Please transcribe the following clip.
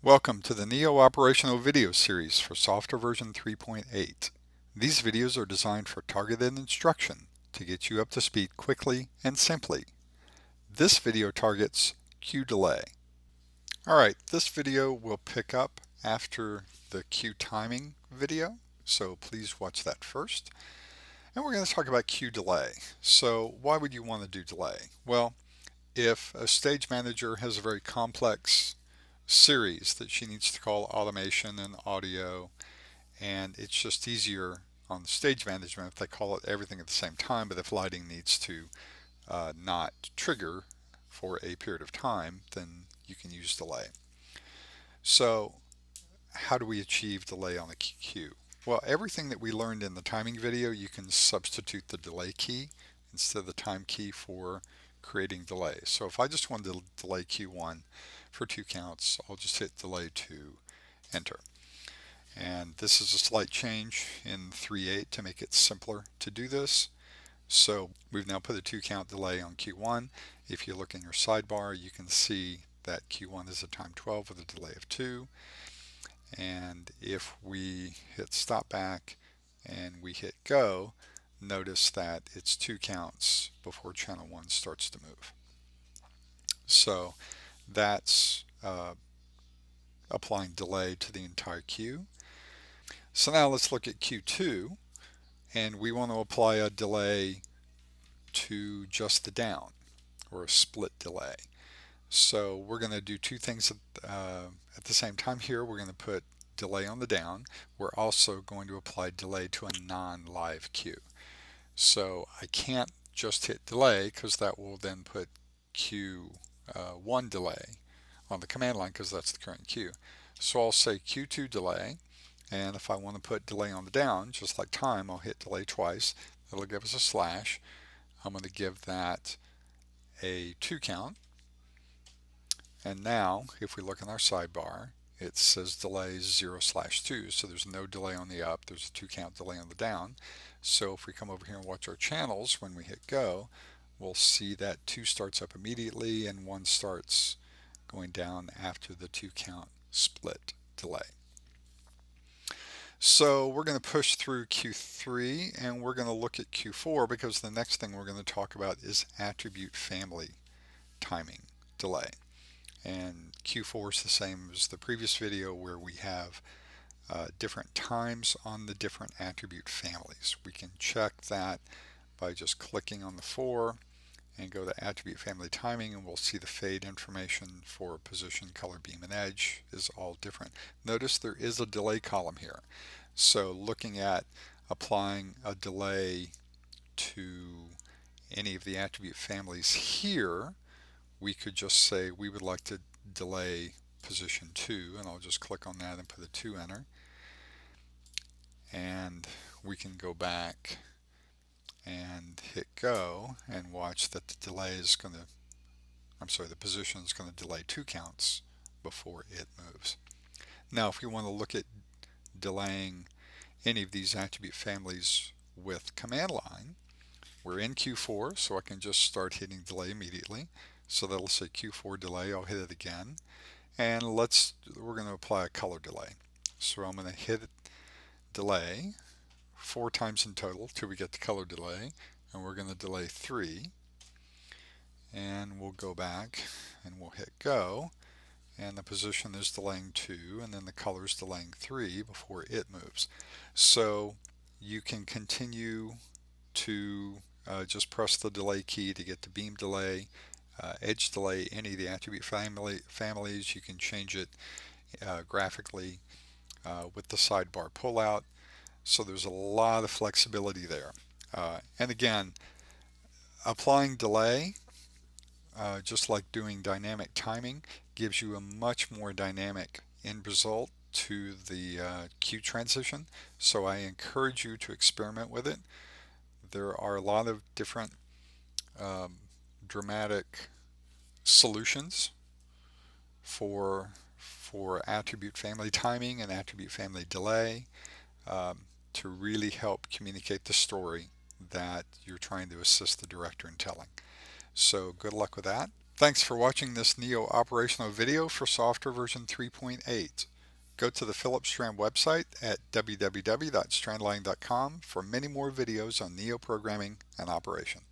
Welcome to the Neo operational video series for software version 3.8. These videos are designed for targeted instruction to get you up to speed quickly and simply. This video targets queue delay. Alright, this video will pick up after the queue timing video, so please watch that first. And we're going to talk about queue delay. So why would you want to do delay? Well, if a stage manager has a very complex series that she needs to call automation and audio, and it's just easier on the stage management if they call it everything at the same time, but if lighting needs to not trigger for a period of time, then you can use delay. So how do we achieve delay on the queue? Well, everything that we learned in the timing video, you can substitute the delay key instead of the time key for creating delay. So if I just wanted to delay Q1 for 2 counts, I'll just hit delay to enter. And this is a slight change in 3.8 to make it simpler to do this. So we've now put a 2 count delay on Q1. If you look in your sidebar, you can see that Q1 is a time 12 with a delay of 2. And if we hit stop back and we hit go, notice that it's 2 counts before channel 1 starts to move. So that's applying delay to the entire queue. So now let's look at Q2, and we want to apply a delay to just the down, or a split delay. So we're going to do two things at the same time here. We're going to put delay on the down. We're also going to apply delay to a non-live queue. So I can't just hit delay because that will then put Q1 delay on the command line because that's the current queue. So I'll say Q2 delay, and if I want to put delay on the down, just like time, I'll hit delay twice. That'll give us a slash. I'm going to give that a 2 count. And now, if we look in our sidebar, it says delay 0/2, so there's no delay on the up, there's a 2 count delay on the down. So if we come over here and watch our channels, when we hit go, we'll see that 2 starts up immediately and 1 starts going down after the 2 count split delay. So we're going to push through Q3 and we're going to look at Q4 because the next thing we're going to talk about is attribute family timing delay. And Q4 is the same as the previous video where we have different times on the different attribute families. We can check that by just clicking on the 4 and go to attribute family timing, and we'll see the fade information for position, color, beam, and edge is all different. Notice there is a delay column here. So looking at applying a delay to any of the attribute families here, we could just say we would like to delay position 2, and I'll just click on that and put a 2 enter. And we can go back and hit go and watch that the delay is going to, the position is going to delay 2 counts before it moves. Now if we want to look at delaying any of these attribute families with command line, we're in Q4, so I can just start hitting delay immediately. So that'll say Q4 delay. I'll hit it again, and we're going to apply a color delay. So I'm going to hit delay 4 times in total till we get the color delay, and we're going to delay 3, and we'll go back and we'll hit go, and the position is delaying 2, and then the color is delaying 3 before it moves. So you can continue to just press the delay key to get the beam delay, edge delay, any of the attribute families. You can change it graphically with the sidebar pullout. So there's a lot of flexibility there. And again, applying delay, just like doing dynamic timing, gives you a much more dynamic end result to the queue transition. So I encourage you to experiment with it. There are a lot of different dramatic solutions for attribute family timing and attribute family delay to really help communicate the story that you're trying to assist the director in telling. So good luck with that. Thanks for watching this Neo operational video for software version 3.8. Go to the Philips Strand website at www.strandline.com for many more videos on Neo programming and operation.